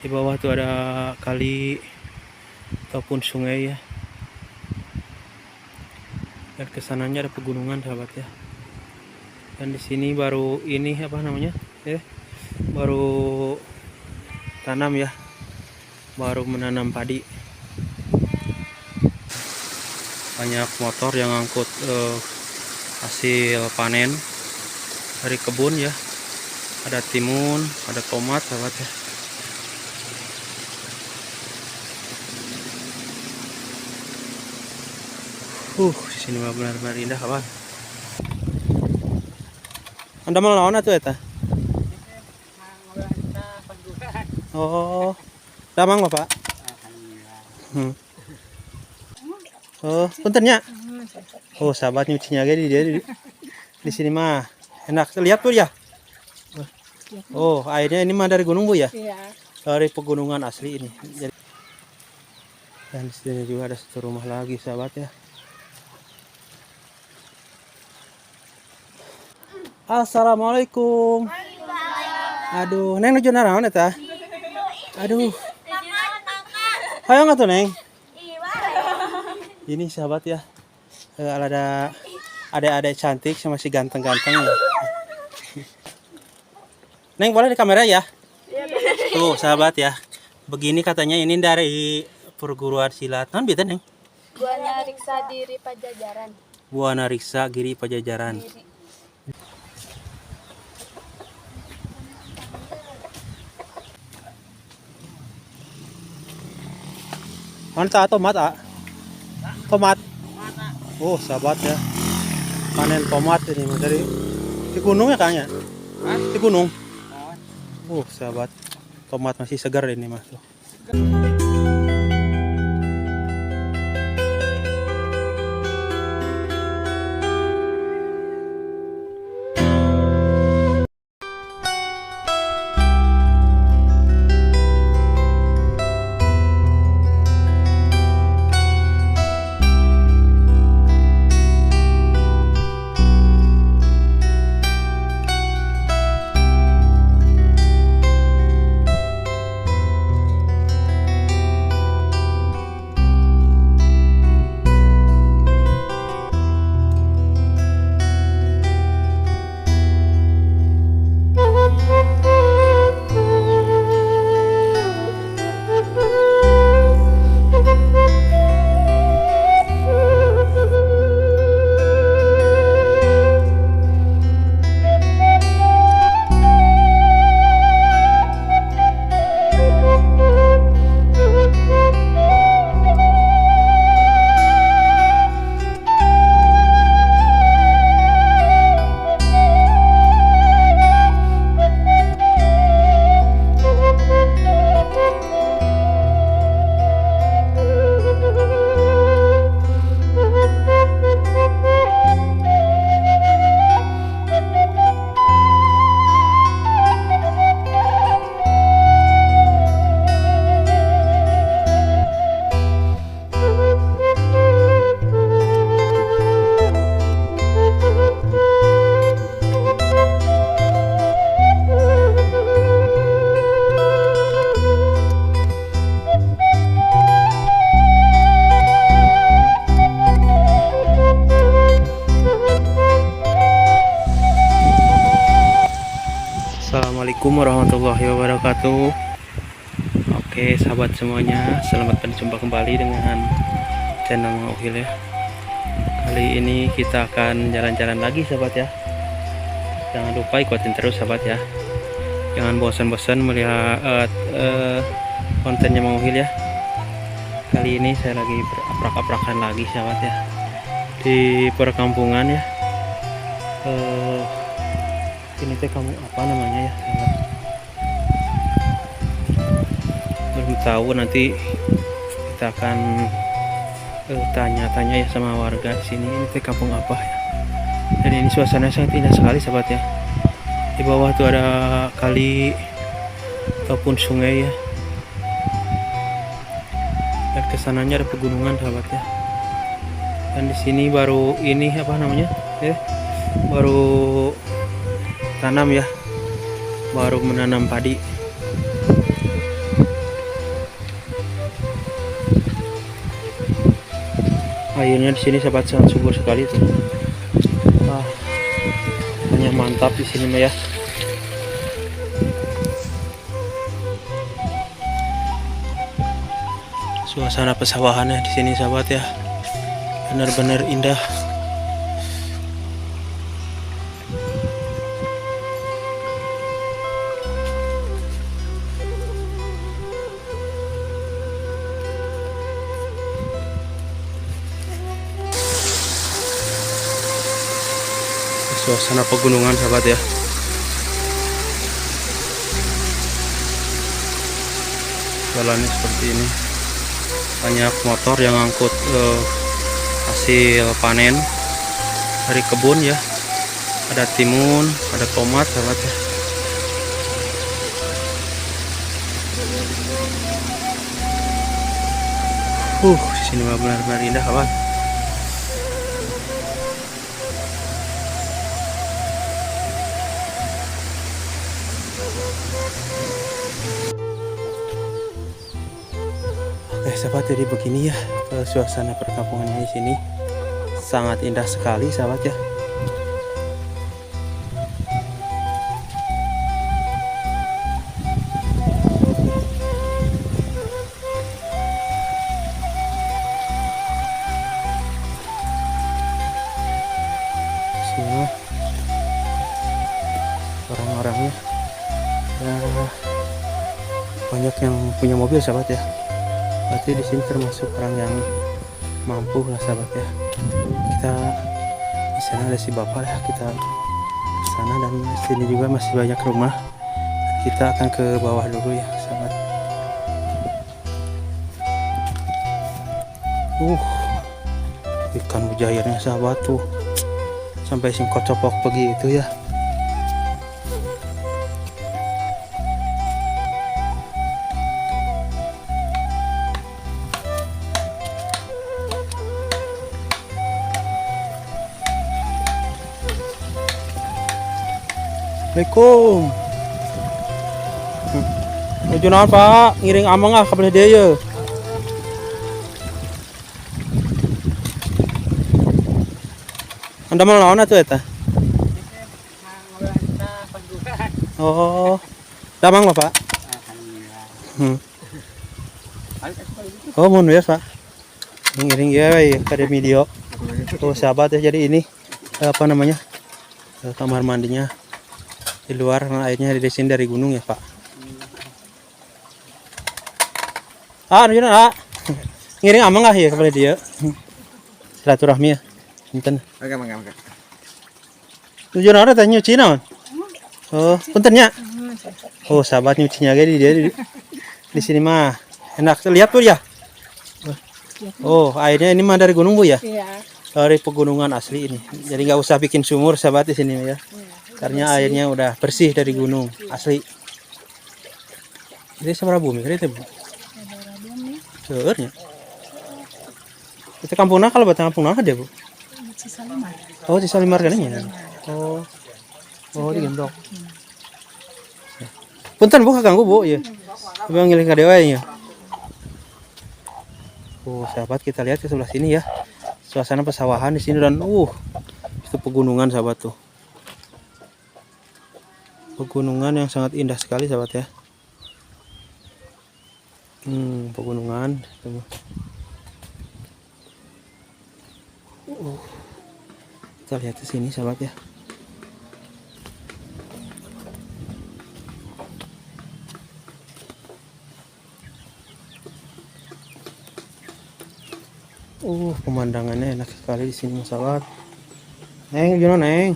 Di bawah tuh ada kali ataupun sungai ya. Dan kesananya ada pegunungan sahabat ya. Dan di sini baru ini apa namanya? Baru tanam ya. Baru menanam padi. Banyak motor yang angkut hasil panen dari kebun ya. Ada timun, ada tomat sahabat ya. Di sini benar-benar indah kawan. Anda mau lawan atau eta? Oh, damang Bapak. Oh, puntennya. Oh, sahabat nyucinya gede di sini mah. Enak lihat Bu ya. Oh, airnya ini mah dari gunung Bu ya? Iya. Dari pegunungan asli ini. Dan di sini juga ada satu rumah lagi sahabat ya. Assalamualaikum. Aduh, Neng nuju naraon eta? Aduh. Hayang atuh Neng. Ini sahabat ya. Ada adik-adik cantik sama si ganteng-ganteng ya. Neng boleh di kamera ya? Tuh sahabat ya. Begini katanya ini dari perguruan silat. Naon bieu Neng? Buana Riksa Diri Pajajaran. Buana Riksa Giri Pajajaran. Mana tomat tomat. Oh sahabat ya, panen tomat ini dari di gunung ya kayaknya. Di gunung. Oh sahabat, tomat masih segar ini mas. Assalamualaikum warahmatullahi wabarakatuh. Oke sahabat semuanya, selamat berjumpa kembali dengan channel Mang Uhil ya. Kali ini kita akan jalan-jalan lagi sahabat ya. Jangan lupa ikutin terus sahabat ya. Jangan bosan-bosan melihat kontennya Mang Uhil ya. Kali ini saya lagi beroprak-oprakan lagi sahabat ya, di perkampungan ya. Ini teh kamu apa namanya ya sahabat? Belum tahu, nanti kita akan tanya-tanya ya sama warga sini. Ini teh kampung apa ya? Dan ini suasana sangat indah sekali sahabat ya. Di bawah tuh ada kali ataupun sungai ya. Dan kesananya ada pegunungan sahabat ya. Dan di sini baru ini apa namanya? Baru tanam ya, baru menanam padi. Airnya di sini sahabat sangat subur sekali tuh. Wah, hanya mantap di sini mah ya. Suasana pesawahannya di sini sahabat ya, benar-benar indah. Suasana pegunungan sahabat ya. Jalannya seperti ini. Banyak motor yang ngangkut hasil panen dari kebun ya. Ada timun, ada tomat sahabat ya. Di sini benar-benar indah kawan. Oke sahabat, jadi begini ya suasana perkampungannya di sini. Sangat indah sekali sahabat ya. Semua orang-orangnya ya, banyak yang punya mobil sahabat ya. Berarti di sini termasuk orang yang mampu lah sahabat ya. Kita di sana ada si bapak ya, kita ke sana, dan di sini juga masih banyak rumah. Kita akan ke bawah dulu ya sahabat. Ikan mujairnya sahabat tuh sampai singkot copok begitu ya. Assalamualaikum. Nuju naon Pak? Ngiring amang ah kabeh deui ye. Anda mau naon atuh eta? Oh. Damang Bapak? Oh, mun ya Pak. Ngiring ya pada video. Oh, sahabat ya, jadi ini apa namanya? Kamar mandinya di luar, karena airnya di sini dari gunung ya Pak. Nunjunan ngiring amang ah ya kepada dia. Silaturahmi ya. Punten. Oke. Nunjunan ada tanya nyuci naon? Oh, puntennya. Oh, sahabat nyucinya ge di sini mah. Enak lihat Bu ya. Oh, airnya ini mah dari gunung Bu ya? Iya. Dari pegunungan asli ini. Jadi nggak usah bikin sumur sahabat di sini ya. Karena airnya udah bersih dari gunung asli. Ini seberapa bumi kira itu Bu? Seurnya. Itu kampungnya kalau batang kampungnya ada Bu? Cisalimar. Oh, Cisalimar kan ya? Oh, di Gendok. Punten Bu kaganggu Bu ya. Bang ngiling ka dewa ya. Oh, sahabat, kita lihat ke sebelah sini ya. Suasana pesawahan di sini, dan itu pegunungan sahabat tuh. Pegunungan yang sangat indah sekali sahabat ya. Pegunungan. Kita lihat ke sini sahabat ya. Pemandangannya enak sekali di sini sahabat. Neng, gimana Neng?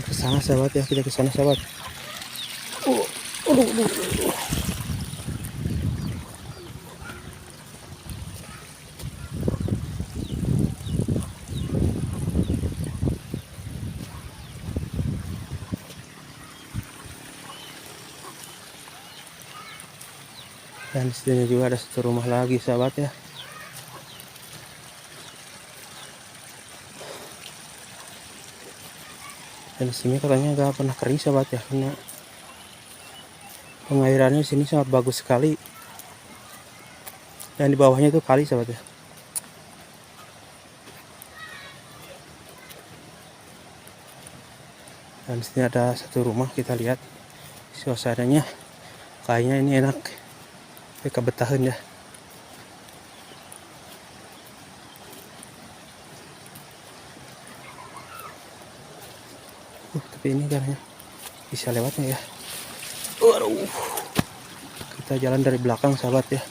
Ke sana sahabat ya, kita ke sana sahabat. Dan di sini juga ada satu rumah lagi sahabat ya. Dan di sini katanya nggak pernah kering sahabat ya, karena pengairannya di sini sangat bagus sekali. Dan di bawahnya itu kali sahabat ya. Dan di sini ada satu rumah, kita lihat suasananya kayaknya ini enak, kebetahan ya. Tapi ini katanya bisa lewatnya ya. Waduh, kita jalan dari belakang sahabat ya.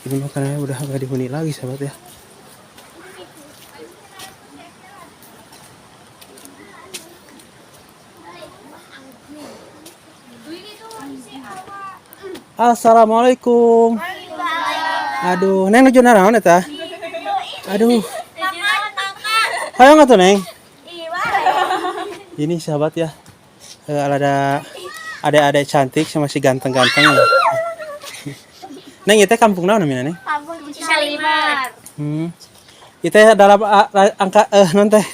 Ini makanannya udah nggak dihuni lagi sahabat ya. Assalamualaikum. Aduh, Neng nuju naraon eta? Aduh. Hayang atuh Neng. Ini sahabat ya. Ada adik-adik cantik sama si ganteng-ganteng ya. Neng itu kampung naon namanya Neng? Kampung Cilibar. Itu dalam angka non teh.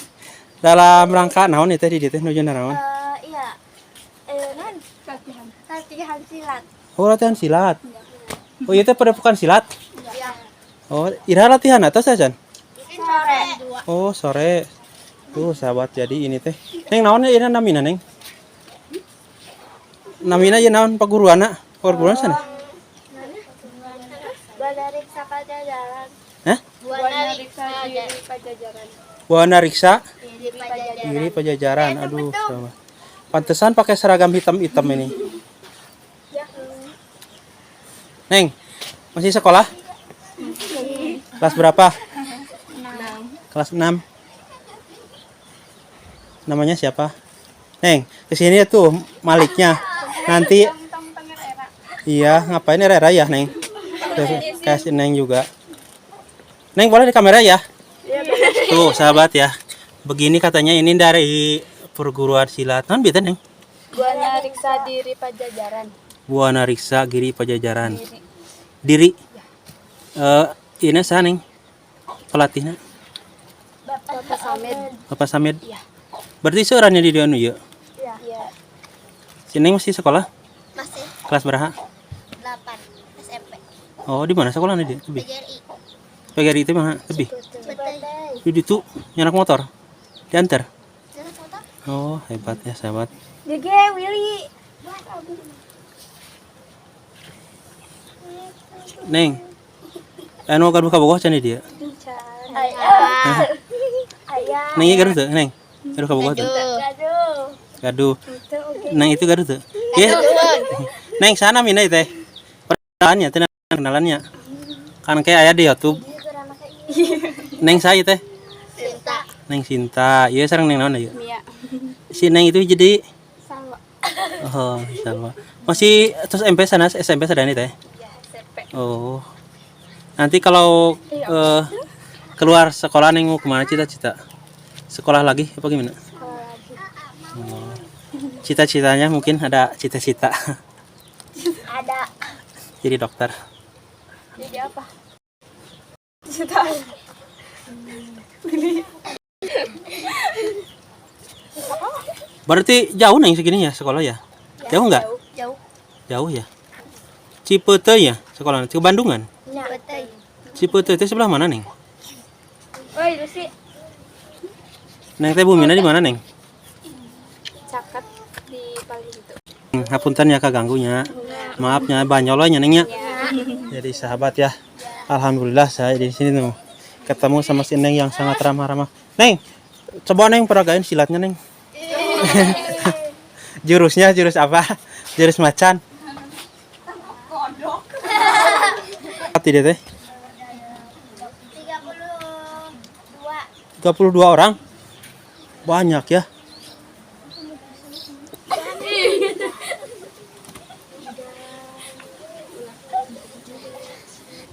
Dalam rangka naon itu di teh nuju naraon? Iya. Non latihan silat. Oh, latihan silat. Oh, itu padepokan silat. Iya. Oh, ira latihan atau sajan? Sore. Oh, sore. Tuh, sahabat, jadi ini teh. Neng naon ya namina, Neng? Namina ya naon paguruana? Paguruan sana? Buana Riksa Pajajaran. Hah? Buana Riksa Diri Pajajaran. Buana Riksa Diri Pajajaran. Giri Pajajaran. Aduh, sama. Pantesan pakai seragam hitam-hitam ini. Neng, masih sekolah? Kelas berapa? 6. Kelas 6. Namanya siapa? Neng, kesini tuh maliknya. Nanti iya, ngapain Rera ya, Neng? Kasih Neng juga. Neng, boleh di kamera ya? Tuh, sahabat ya. Begini katanya ini dari perguruan silat. Non biasa, Neng? Buana Riksa Diri Pajajaran. Buana Riksa Giri Pajajaran. Diri. Ini sah, Neng? Pelatihnya? Bapak Samed. Bapak Samed. Iya. Berarti seorangnya di Dianu ya? Iya. Si Neng masih sekolah? Masih Kelas berapa? 8 SMP. Oh, di mana sekolahnya dia? Lebih. PGRI. PGRI itu mana? Lebih. Betul. Di itu nyanak motor. Diantar. Jalan foto. Oh, hebat ya, sahabat. Gege Willy. Neng. Anu kan buka bogoh candi dia. Ayah. Ayah. Neng iya gaduh tuh, Neng. Gaduh ka bogoh tuh. Gaduh. Gaduh. Itu oke. Neng itu gaduh tuh. Iya. Neng sana mina teh. Perkenalannya, teh kenalannya. Kan kayak aya di YouTube. Neng saya teh. Cinta. Neng Sinta. Iya sareng Neng naon ya? Mia. Si Neng itu jadi Salwa. oh, sama. Masih terus SMP sana, SMP sadani teh. Ya, SMP. Oh. Nanti kalau keluar sekolah Neng mau kemana cita-cita? Sekolah lagi apa gimana? Sekolah lagi. Oh. Cita-citanya mungkin ada cita-cita Ada. jadi dokter. Jadi apa? Cinta. Berarti jauh Neng segini ya sekolah ya? Jauh nggak? Jauh. Jauh ya. Cipete ya sekolahnya? Ke Bandungan? Ya, betul. Cipete itu sebelah mana Neng? Woi, Lucy. Neng teh Bumina di mana Neng? Cakat di paling itu. Hapunten ya kaganggunya. Maafnya banyolnya Neng ya. Jadi sahabat ya. Alhamdulillah saya di sini tuh ketemu sama si Neng yang sangat ramah-ramah. Neng, coba Neng peragain silatnya Neng. Jurusnya jurus apa? Jurus macan. Tidak teh? 32 orang. Banyak ya.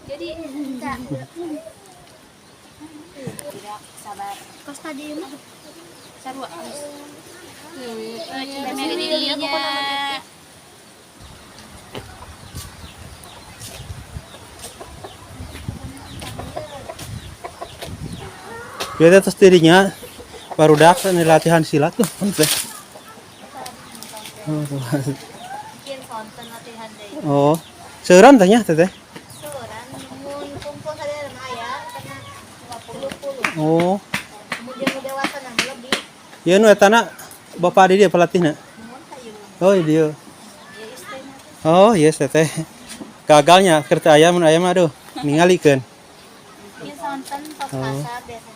Jadi enggak. Sabar. Kos tadi mah sarua. Dirinya. Biar atas dirinya baru dak ini latihan silat tuh. Teh. Bikin konten latihan deh. Oh. Seuran tanya teteh. Seuran mun kumpul sadaya aya karena 50. Oh. Kemudian nu dewasa nang lebih. Ya nu etana bapak di dia pelatihna. Mun kayu. Oh, dia. Ya istrina. Oh, yes teteh. Gagalnya kereta ayam aduh ningalikeun. Bikin konten tos pasar biasa gitu.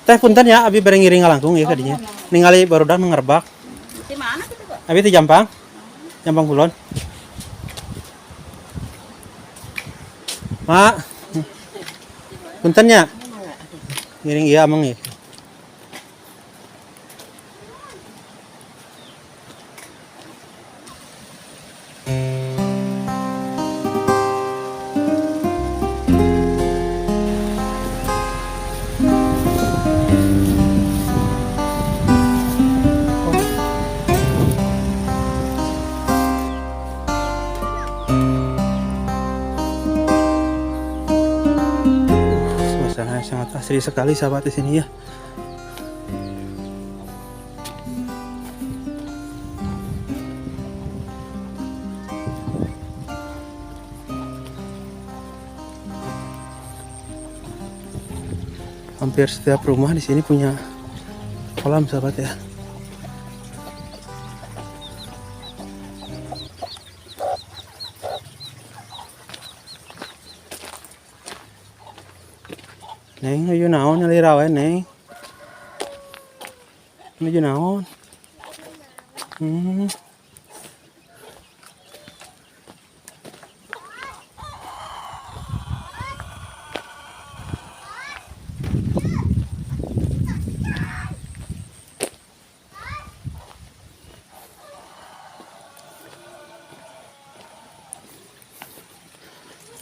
Teh punten ya abi bere ngiring langkung ya kadinya. Ningali barudak ngerbak. Di mana gitu, Pak? Abi teh Jampang. Jampang Kulon. Mak. Punten ya. Ngiring ieu ameng ya. Suasana sangat asri sekali sahabat di sini ya. Hampir setiap rumah di sini punya kolam sahabat ya. Neng nuju naon nyalira we neng. Nuju naon?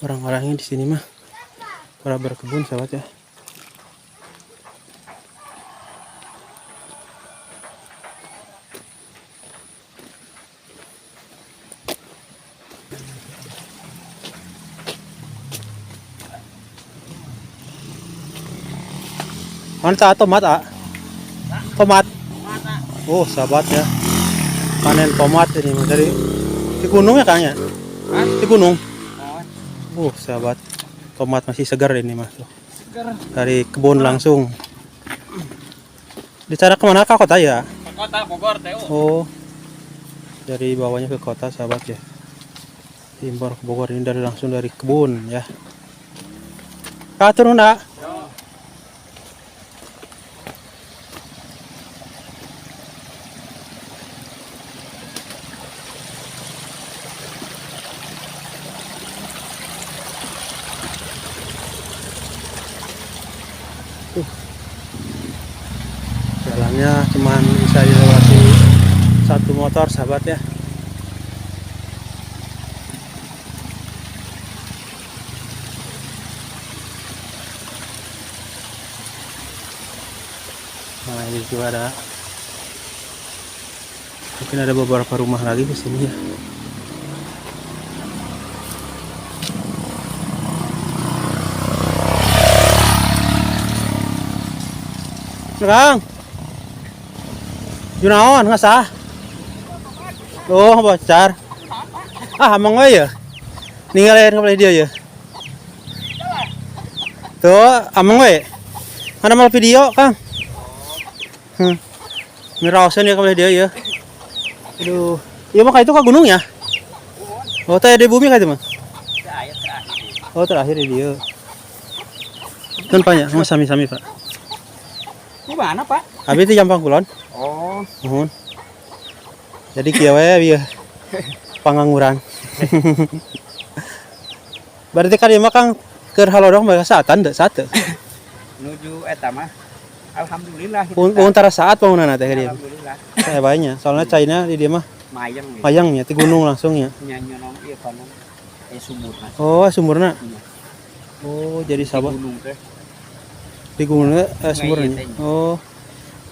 Orang-orangnya di sini mah para berkebun sahabat ya. Mana tomat ah? Tomat. Oh sahabat ya. Panen tomat ini mah dari di gunung ya Kang ya? Di gunung. Oh sahabat, tomat masih segar ini mas. Dari kebun langsung. Di cara kemana ke kota ya? Ke kota Bogor teh. Oh, dari bawahnya ke kota sahabat ya. Impor ke Bogor ini dari langsung dari kebun ya. Kak turun nak. Jalannya cuman bisa dilewati satu motor sahabat ya. Nah ini juga ada, mungkin ada beberapa rumah lagi di sini ya. Kang, junaon ngasah? Oh bocor. Ah amang we ya. Ninggalin ka dia ya. Tuh amang we. Ada mal video Kang. Ngerawasan ya ka dia ya. Aduh, iya mah itu ke gunung ya? Oh teh di bumi ka itu mah? Oh terakhir di dia. Kan banyak, mau sami-sami Pak. Ini mana, Pak? Abi itu Jampang Kulon. Oh, Nuhun. Jadi kieu we bieu pangangguran. Berarti kan ieu mah Kang keur halodong bae saatan teu sate. menuju eta mah. Alhamdulillah. Untara saat bangunana teh ka dieu. Alhamdulillah. Saya banyak. Soalnya China di dia mah Mayang gitu. mayangnya ti gunung langsung ya. Nyanyonong ieu kana sumurna. Oh, sumurna. Iya. Oh, jadi Di sahabat gunung teh. di gunungnya sumurnya. Oh.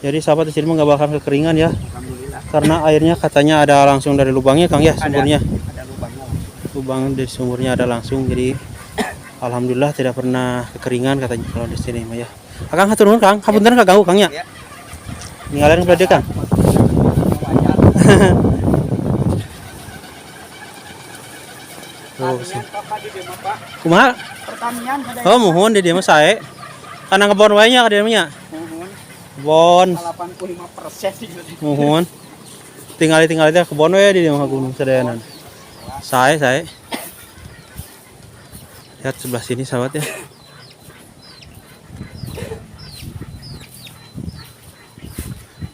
Jadi sahabat di sini mah enggak bakal kekeringan ya. Alhamdulillah. Karena airnya katanya ada langsung dari lubangnya Kang ya, sumurnya. Ada lubangnya. Lubang dari sumurnya ada langsung, jadi Alhamdulillah tidak pernah kekeringan katanya kalau di sini mah ya. Akang hatur nuhun Kang, hapunten kaganggu Kang nya. Ya. Ninggalin bade Kang. Oh, Pertanian Bapak di dieu mah, Pak. kumaha? Pertanian ada. Oh, muhun di dieu mah sae. Kana ngebon wae nya ka dieu mah nya. Muhun Bon, 85% gitu. muhun. Tinggal teh kebon we di dieu mah gunung Sedayanan. Sae. Lihat sebelah sini sahabat ya.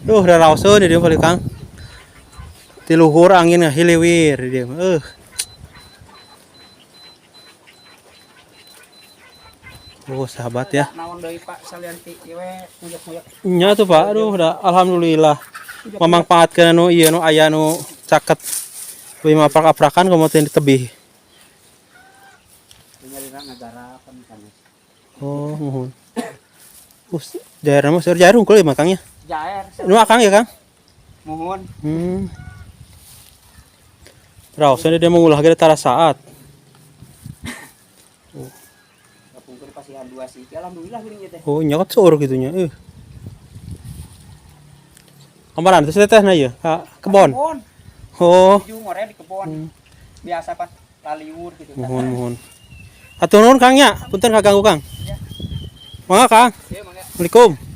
Udah raoseun di dieu balik Kang. Ti luhur angin ngahiliwir di dieu mah. Oh, sahabat ya. Naon deui Pak salianti ieu we nguyek-nguyek. Nya tuh Pak, aduh udah alhamdulillah. Memangpaatkeun anu ieu nu aya nu caket. Beuy maprak-aprakan komo teh di tebih. Nyarina negara kan kan. Oh, mohon. Jair mah seur jair unggul ya makangnya. Jair. Nu akang ya, Kang? Muhun. Raosna dia mengulah ge tara saat. Kapungkur pasihan 2 sih. Alhamdulillah geuning teh. Oh, nyokot seur gitunya. Kamaran teh tetehna ieu ka kebon. Kebon. Oh, Tujuh ngore di kebon. Biasa pas laliur gitu. mohon. Atur nuhun Kang nya, punten kaganggu Kang. Iya. Mangga Kang. Iya, mangga. Assalamualaikum.